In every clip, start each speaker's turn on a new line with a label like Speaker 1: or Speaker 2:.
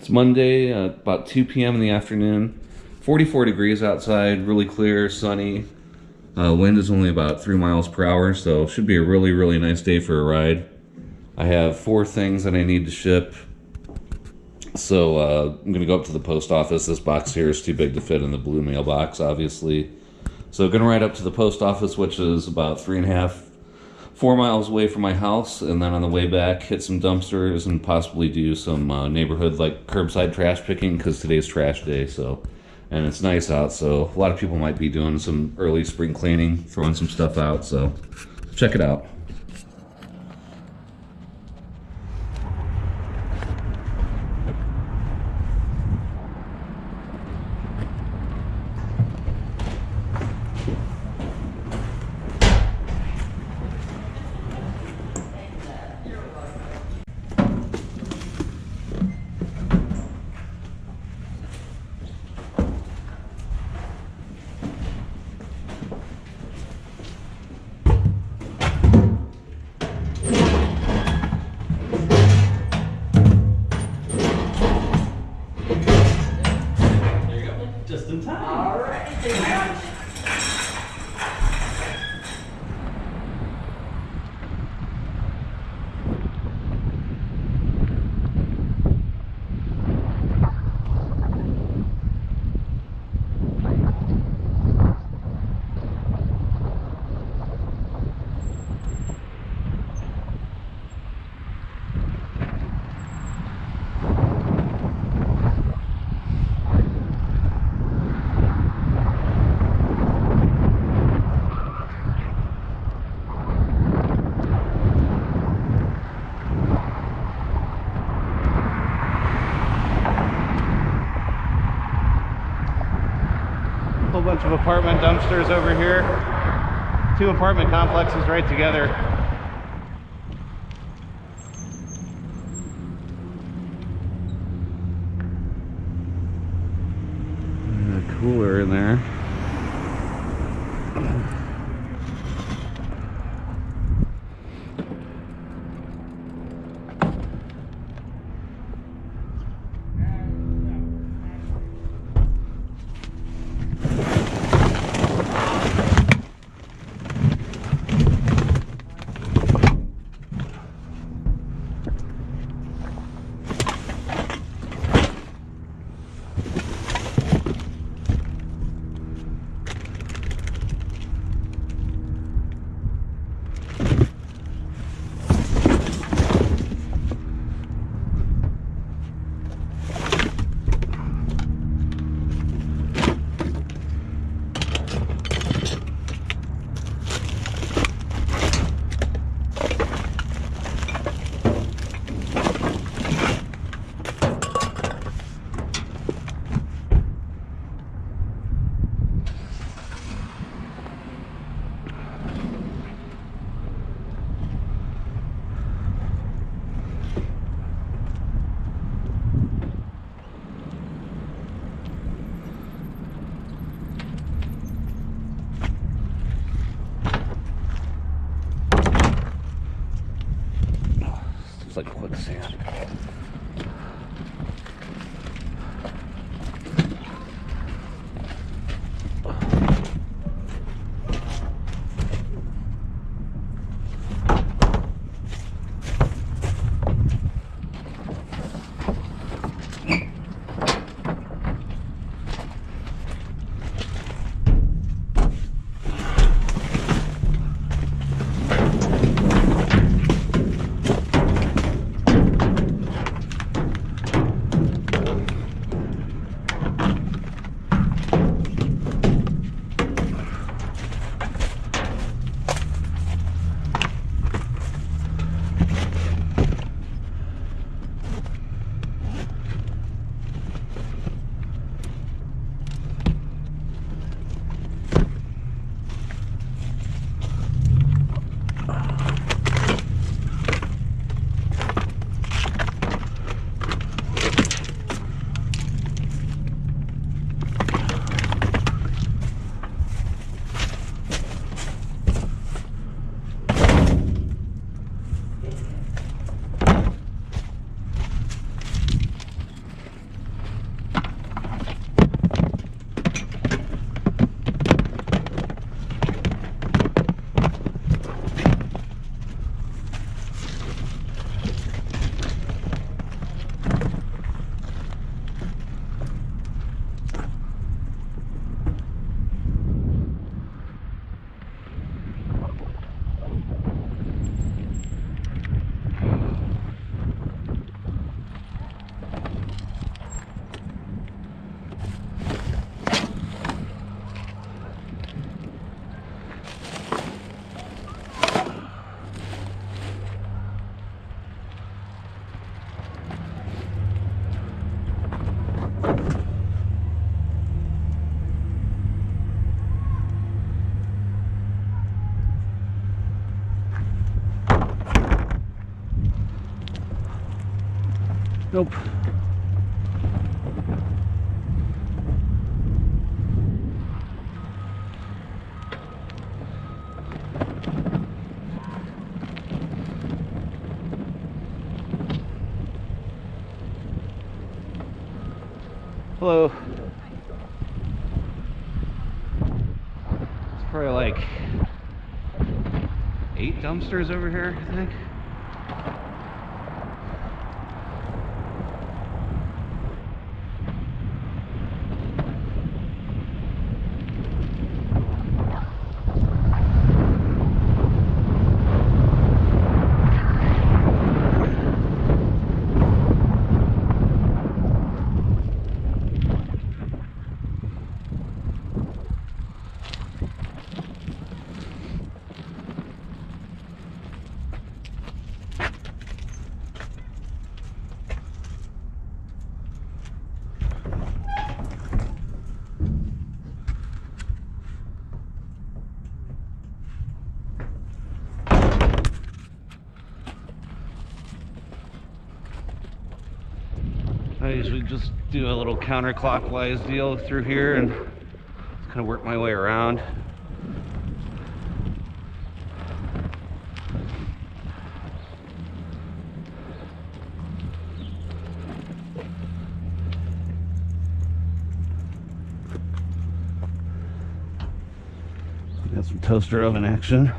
Speaker 1: It's Monday, about 2 p.m. in the afternoon. 44 degrees outside, really clear, sunny. Wind is only about 3 miles per hour, so should be a really, really nice day for a ride. I have 4 things that I need to ship. So I'm going to go up to the post office. This box here is too big to fit in the blue mailbox, obviously. So I'm going to ride up to the post office, which is about 3.5, 4 miles away from my house, and then on the way back hit some dumpsters and possibly do some neighborhood like curbside trash picking, because today's trash day. So, and it's nice out, so a lot of people might be doing some early spring cleaning, throwing some stuff out, so check it out.
Speaker 2: Just in time.
Speaker 3: All right, thank you very much.
Speaker 2: Whole bunch of apartment dumpsters over here. 2 apartment complexes right together.
Speaker 1: And a cooler in there. It's like quicksand.
Speaker 2: Nope. Hello. It's probably like 8 dumpsters over here, I think. I usually just do a little counterclockwise deal through here and kind of work my way around. Got some toaster oven action.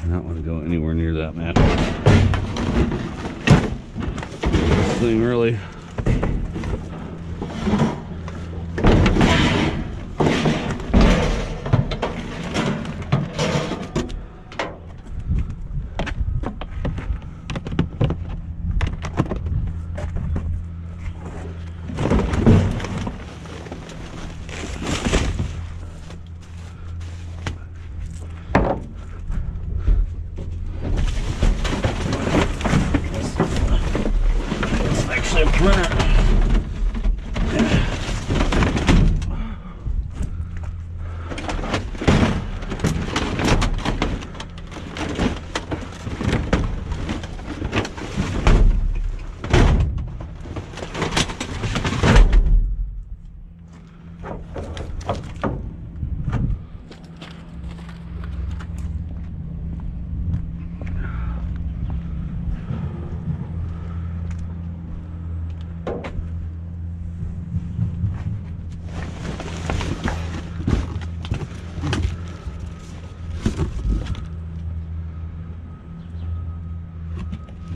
Speaker 2: Not want to go anywhere near that mat. This thing really.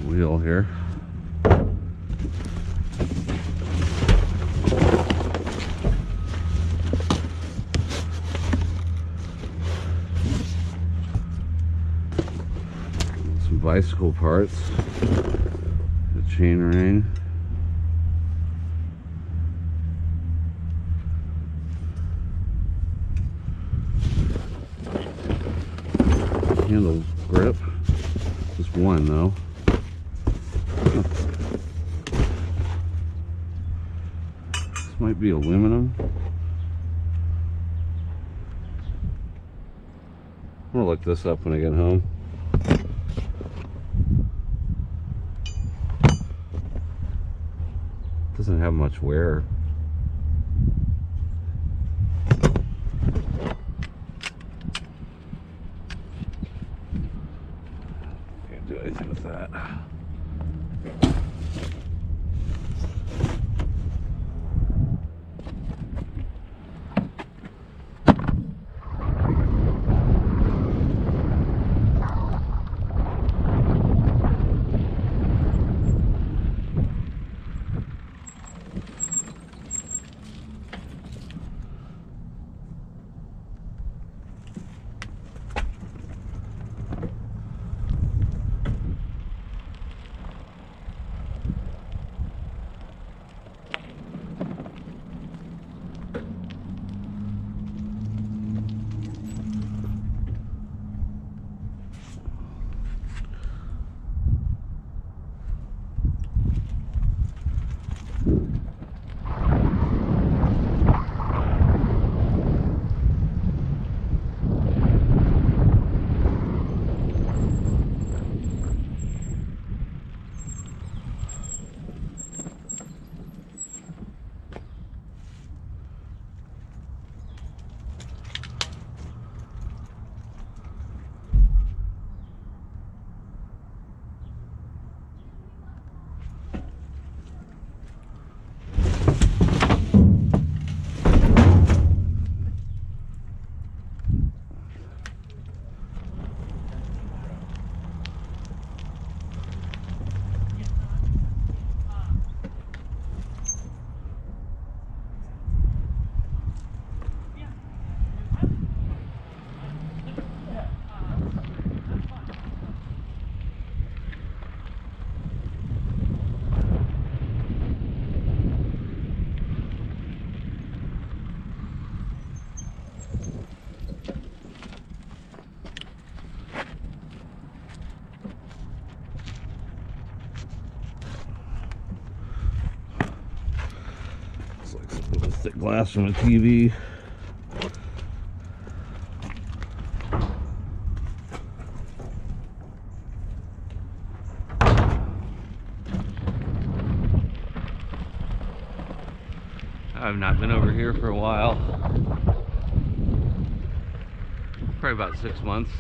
Speaker 2: Wheel here. Some bicycle parts. The chain ring. Handle grip. Just one though. This might be aluminum. I'm gonna look this up when I get home. Doesn't have much wear. Can't do anything with that. blast from a TV. I've not been over here for a while. Probably about 6 months.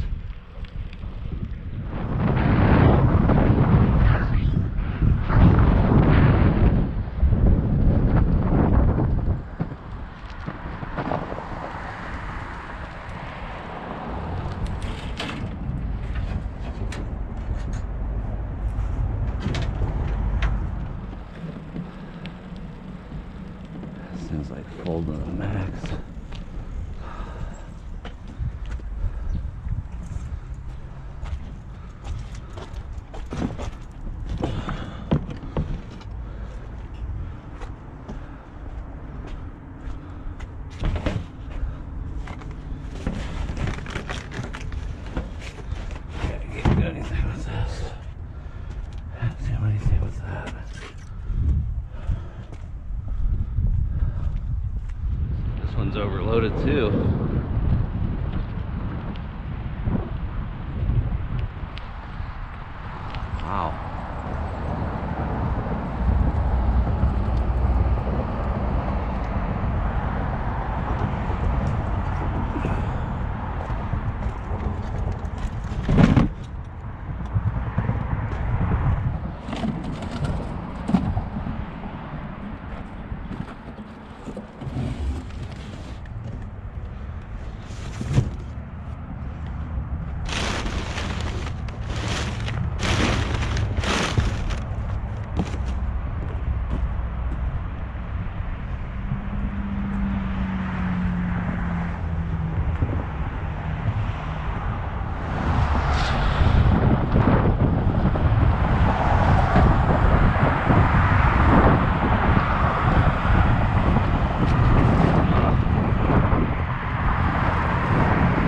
Speaker 2: Seems like full to the max. Can't do anything with this. Can't do anything with that. This one's overloaded too. Wow.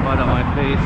Speaker 2: Mud on my face.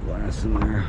Speaker 2: Glass in there.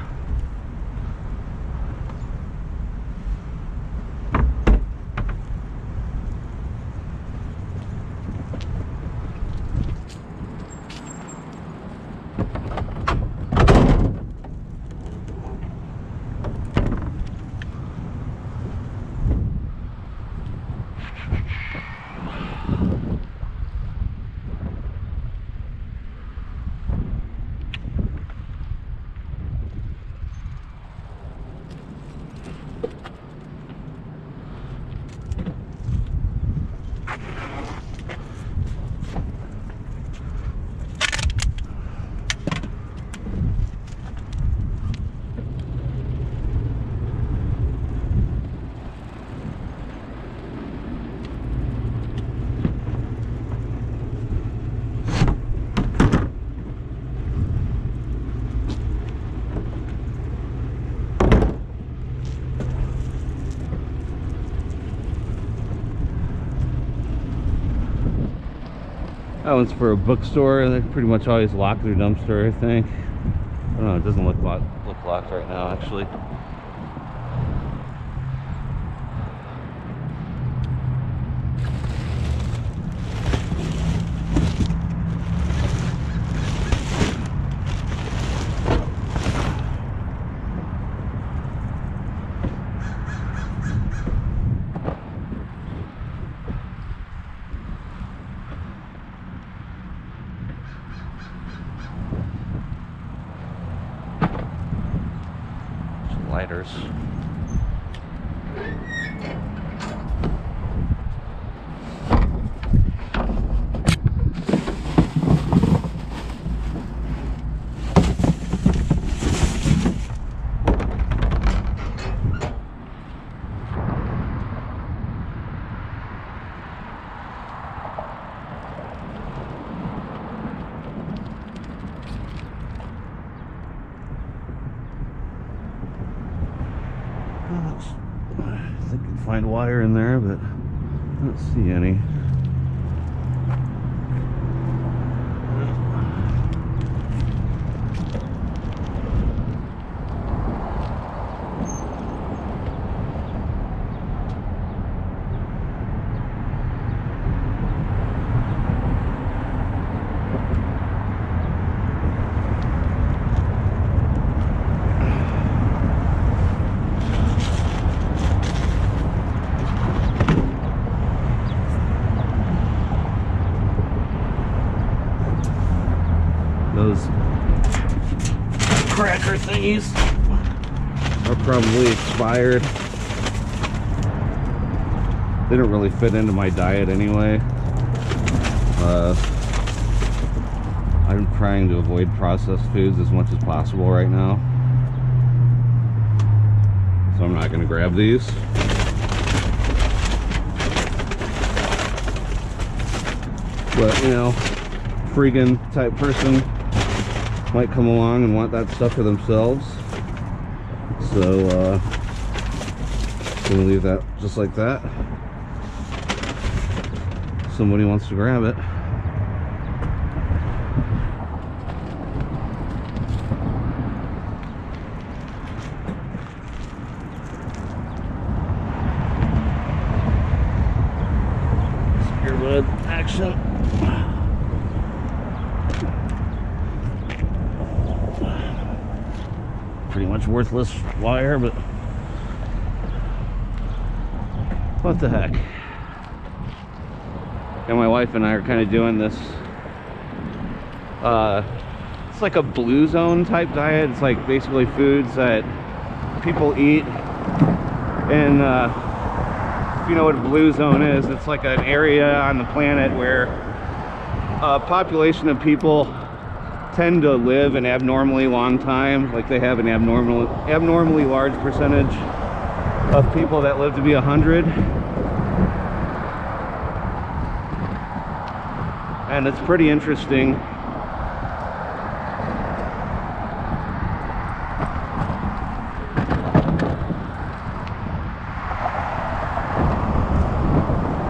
Speaker 2: That one's for a bookstore. They pretty much always lock their dumpster, I think. I don't know, it doesn't look locked right now, actually. lighters. I think I can find wire in there, but I don't see any. Those cracker thingies are probably expired. They don't really fit into my diet anyway. I'm trying to avoid processed foods as much as possible right now, so I'm not going to grab these. But, you know, freegan type person might come along and want that stuff for themselves, so gonna leave that just like that. Somebody wants to grab it. Spearwood action. Pretty much worthless wire, but what the heck. And my wife and I are kind of doing this, it's like a blue zone type diet. It's like basically foods that people eat. And if you know what a blue zone is, it's like an area on the planet where a population of people tend to live an abnormally long time. Like they have an abnormally large percentage of people that live to be 100. And it's pretty interesting.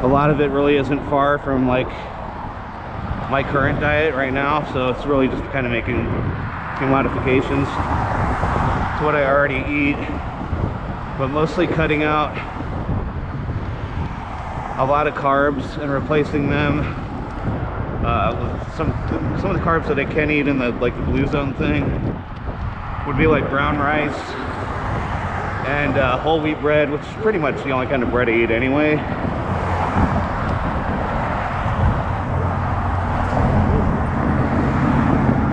Speaker 2: A lot of it really isn't far from like my current diet right now, so it's really just kind of making a few modifications to what I already eat, but mostly cutting out a lot of carbs and replacing them with some of the carbs that I can eat in the like the blue zone thing would be like brown rice and whole wheat bread, which is pretty much the only kind of bread I eat anyway.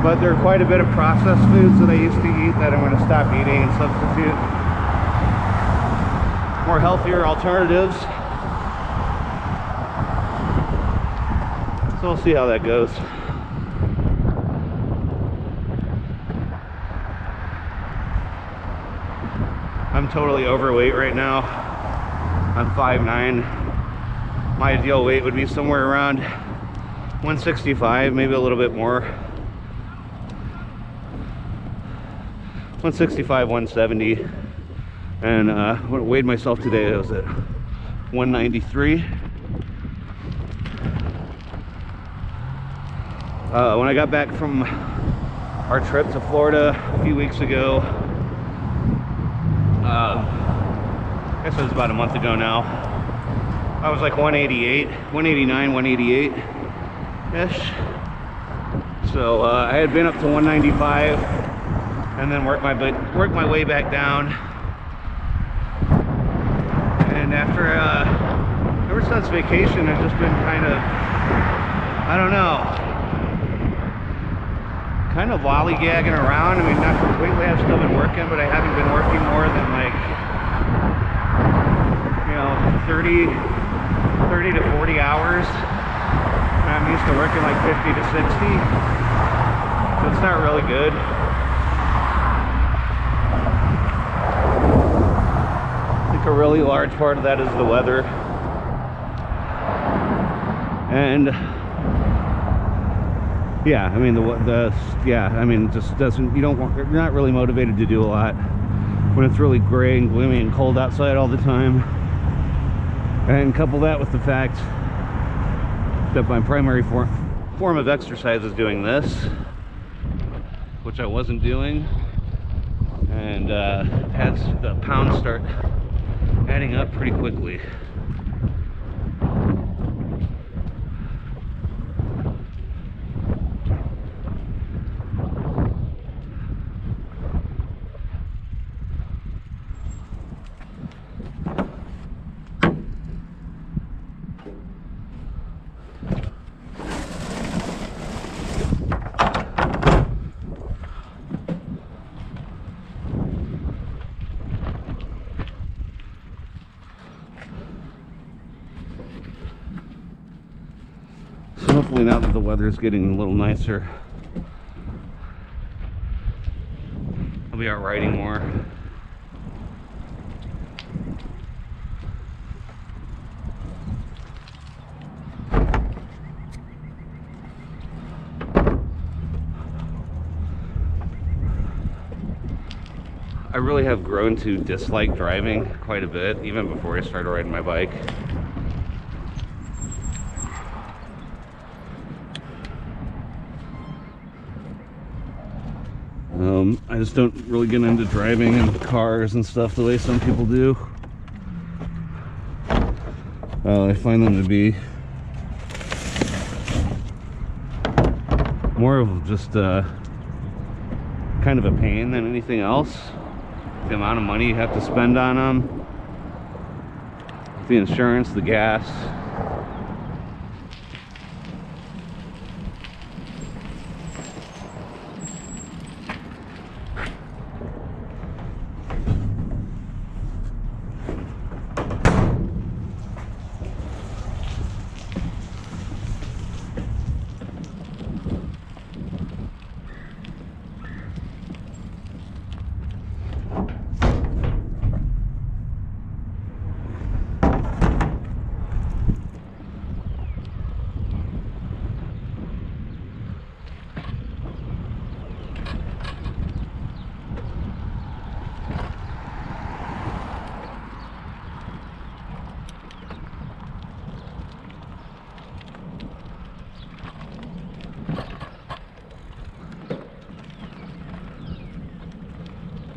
Speaker 2: But there are quite a bit of processed foods that I used to eat that I'm going to stop eating and substitute more healthier alternatives. So we'll see how that goes. I'm totally overweight right now. I'm 5'9". My ideal weight would be somewhere around 165, maybe a little bit more. 165, 170, and when I weighed myself today, I was at 193. When I got back from our trip to Florida a few weeks ago, I guess it was about a month ago now, I was like 188, 189, 188-ish. So I had been up to 195. And then work my way back down. And after ever since vacation, I've just been kind of, I don't know, kind of lollygagging around. I mean, not completely, I've still been working, but I haven't been working more than 30 to 40 hours. I'm used to working like 50 to 60. So it's not really good. I think a really large part of that is the weather. And yeah, I mean it just doesn't, you're not really motivated to do a lot when it's really gray and gloomy and cold outside all the time. And couple that with the fact that my primary form of exercise is doing this, which I wasn't doing, and the pounds start adding up pretty quickly. So hopefully now that the weather is getting a little nicer, I'll be out riding more. I really have grown to dislike driving quite a bit, even before I started riding my bike. I just don't really get into driving in cars and stuff the way some people do. I find them to be more of just kind of a pain than anything else. The amount of money you have to spend on them, the insurance, the gas.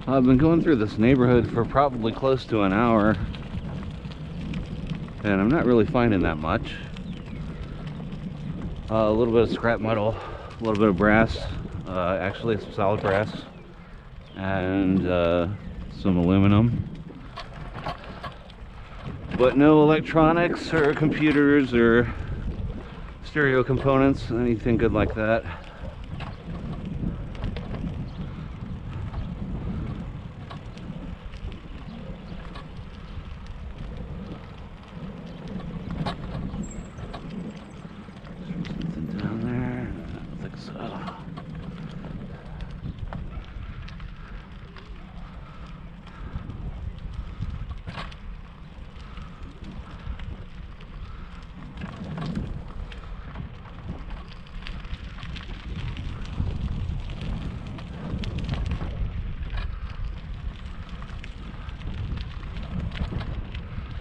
Speaker 2: I've been going through this neighborhood for probably close to an hour, and I'm not really finding that much. A little bit of scrap metal, a little bit of brass, actually some solid brass, and some aluminum. But no electronics or computers or stereo components, anything good like that.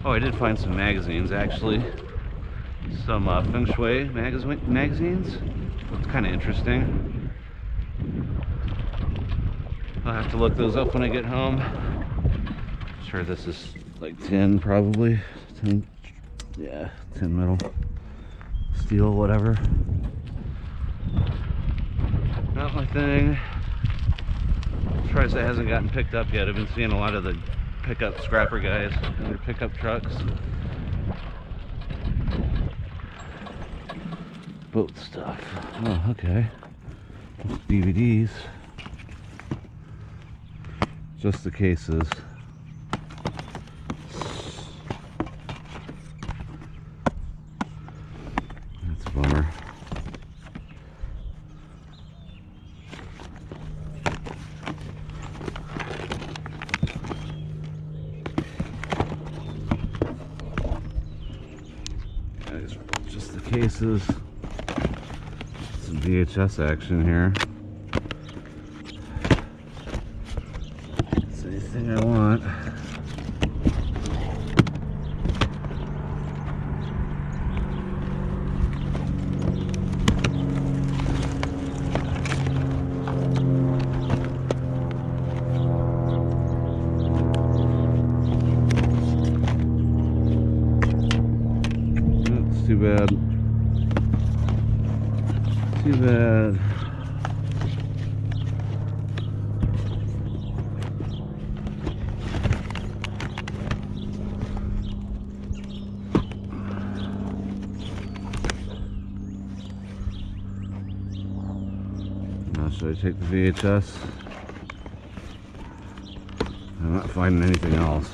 Speaker 2: Oh, I did find some magazines, actually. Some feng shui magazines. It's kind of interesting. I'll have to look those up when I get home. I'm sure this is like tin, probably. Tin, yeah, tin metal. Steel, whatever. Not my thing. I'm surprised that hasn't gotten picked up yet. I've been seeing a lot of the pickup scrapper guys and their pickup trucks. Boat stuff. Oh, okay. DVDs. Just the cases. cases. Some VHS action here. It's anything I want. Too bad. Too bad. Now, should I take the VHS? I'm not finding anything else.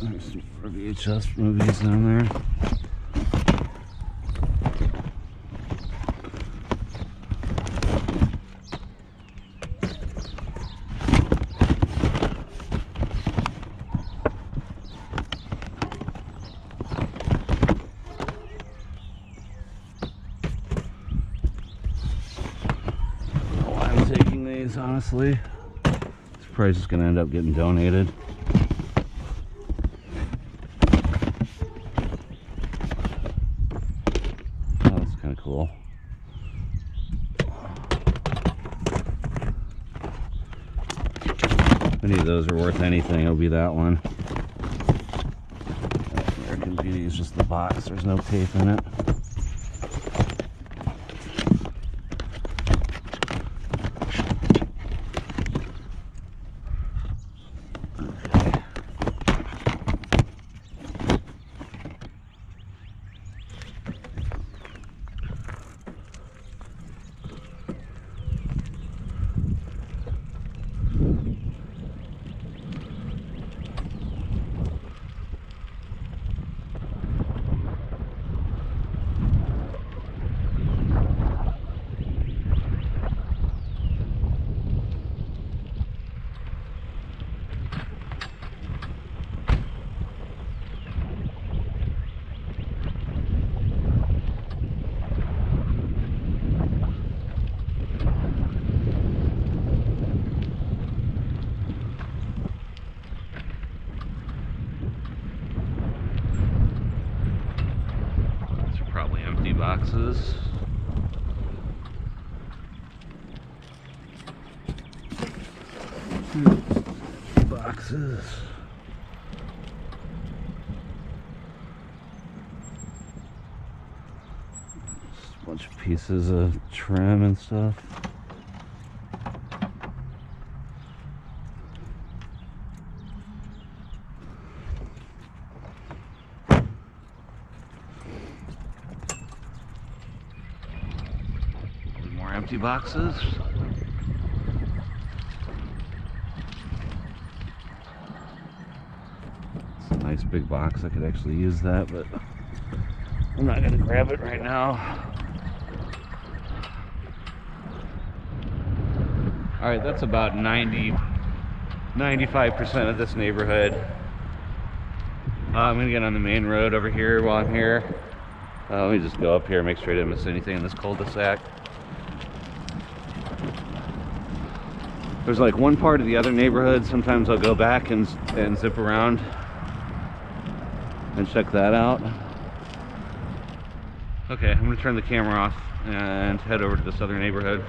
Speaker 2: There's some VHS movies down there. Why I'm taking these, honestly. This price is going to end up getting donated. Cool. If any of those are worth anything, it'll be that one. American Beauty is just the box, there's no tape in it. Boxes. Boxes. Just a bunch of pieces of trim and stuff. Empty boxes. It's a nice big box. I could actually use that, but I'm not going to grab it right now. Alright, that's about 95% of this neighborhood. I'm going to get on the main road over here while I'm here. Let me just go up here, make sure I didn't miss anything in this cul-de-sac. There's like one part of the other neighborhood. Sometimes I'll go back and zip around and check that out. Okay, I'm gonna turn the camera off and head over to this other neighborhood.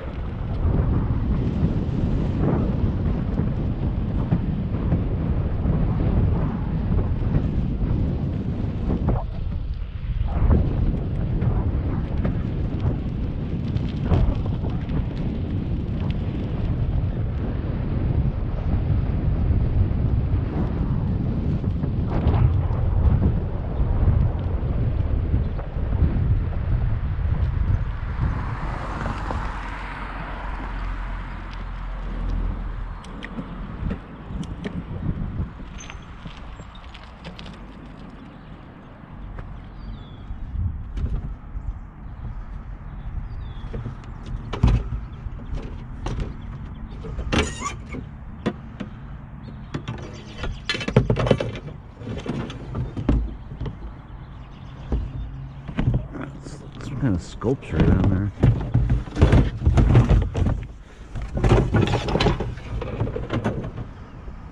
Speaker 2: kind of sculpture down there.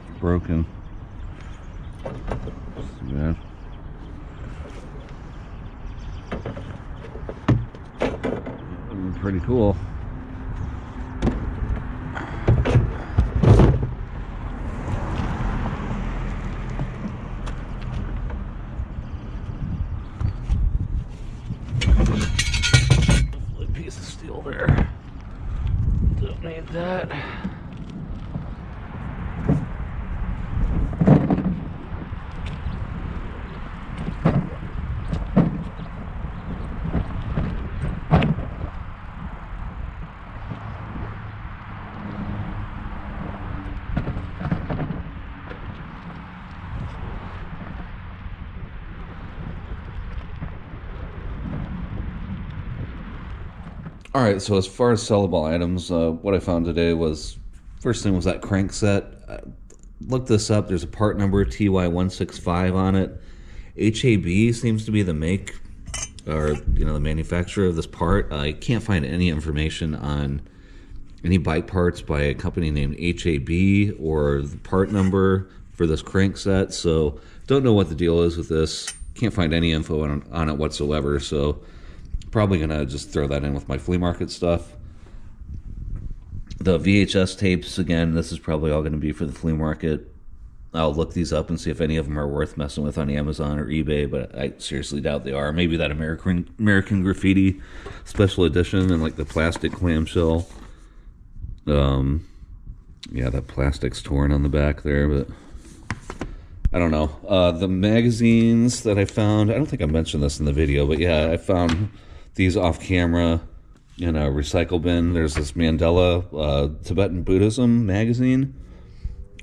Speaker 2: It's broken. Too bad. Pretty cool. Piece of steel there. Don't need that.
Speaker 1: All right, so as far as sellable items, what I found today was, first thing was that crank set. Looked this up. There's a part number TY165 on it. HAB seems to be the make, or the manufacturer of this part. I can't find any information on any bike parts by a company named HAB or the part number for this crank set. So don't know what the deal is with this. Can't find any info on it whatsoever. So probably gonna just throw that in with my flea market stuff. The VHS tapes, again, this is probably all gonna be for the flea market. I'll look these up and see if any of them are worth messing with on Amazon or eBay, but I seriously doubt they are. Maybe that American Graffiti special edition and like the plastic clamshell. Yeah, that plastic's torn on the back there, but I don't know. The magazines that I found, I don't think I mentioned this in the video, but yeah, I found these off camera in a recycle bin. There's this Mandela Tibetan Buddhism magazine.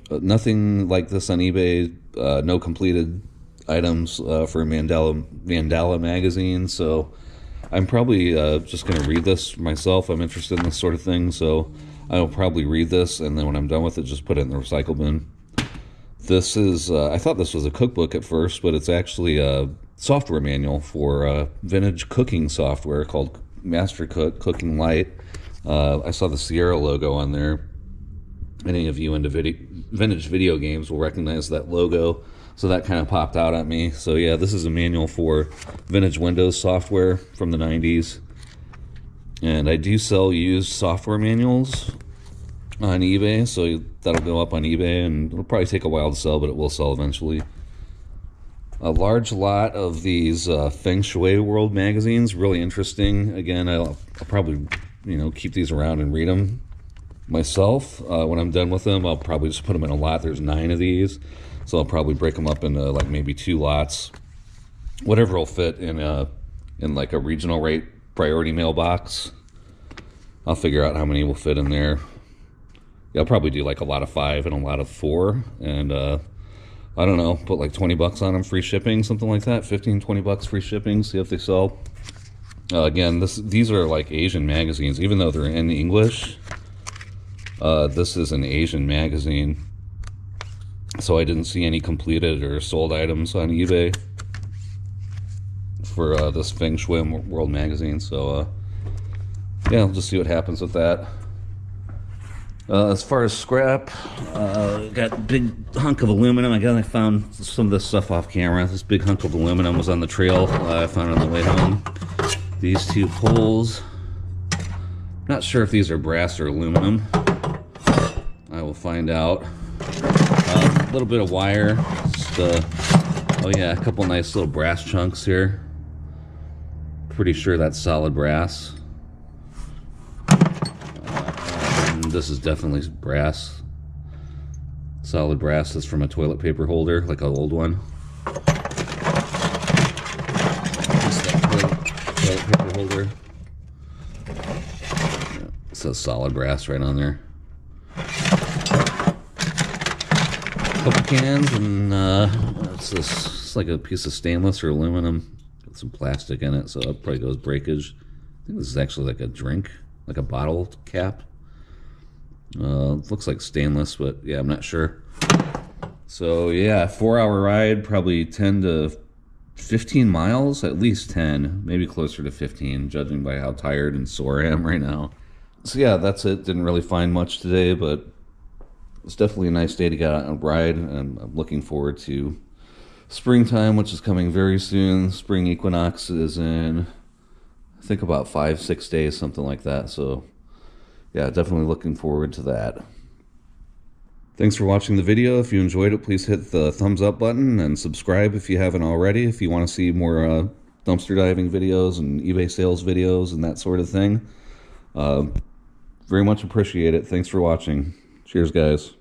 Speaker 1: Nothing like this on eBay. No completed items for Mandala magazine. So I'm probably just going to read this myself. I'm interested in this sort of thing, so I'll probably read this, and then when I'm done with it, just put it in the recycle bin. This is, I thought this was a cookbook at first, but it's actually a software manual for vintage cooking software called Master Cook Cooking Light. I saw the Sierra logo on there. Any of you into vintage video games will recognize that logo, so that kind of popped out at me. So yeah, this is a manual for vintage Windows software from the 90s. And I do sell used software manuals on eBay, so that'll go up on eBay, and it'll probably take a while to sell, but it will sell eventually. A large lot of these Feng Shui World magazines, really interesting. Again, I'll probably keep these around and read them myself. When I'm done with them, I'll probably just put them in a lot. There's 9 of these, so I'll probably break them up into like maybe 2 lots, whatever will fit in like a regional rate priority mailbox. I'll figure out how many will fit in there. Yeah, I'll probably do like a lot of 5 and a lot of 4, and I don't know, put like $20 on them, free shipping, something like that. 15, $20 free shipping, see if they sell. Again, these are like Asian magazines, even though they're in English. This is an Asian magazine, so I didn't see any completed or sold items on eBay for this Feng Shui World magazine. So yeah, I'll just see what happens with that. As far as scrap, got a big hunk of aluminum. I found some of this stuff off camera. This big hunk of aluminum was on the trail. I found it on the way home. These 2 poles. Not sure if these are brass or aluminum. I will find out. A little bit of wire. Just, oh yeah, a couple nice little brass chunks here. Pretty sure that's solid brass. This is definitely brass. Solid brass. That's from a toilet paper holder, like an old one. Toilet paper holder. Yeah, it says solid brass right on there. Couple cans, and it's this. It's like a piece of stainless or aluminum with some plastic in it, so that probably goes breakage. I think this is actually like a drink, like a bottle cap. Looks like stainless, but yeah, I'm not sure. So yeah, 4-hour ride, probably 10 to 15 miles, at least 10, maybe closer to 15, judging by how tired and sore I am right now. So yeah, that's it. Didn't really find much today, but it's definitely a nice day to get out and ride, and I'm looking forward to springtime, which is coming very soon. Spring equinox is in, I think, about 5-6 days, something like that. So yeah, definitely looking forward to that. Thanks for watching the video. If you enjoyed it, please hit the thumbs up button and subscribe if you haven't already. If you want to see more dumpster diving videos and eBay sales videos and that sort of thing. Very much appreciate it. Thanks for watching. Cheers, guys.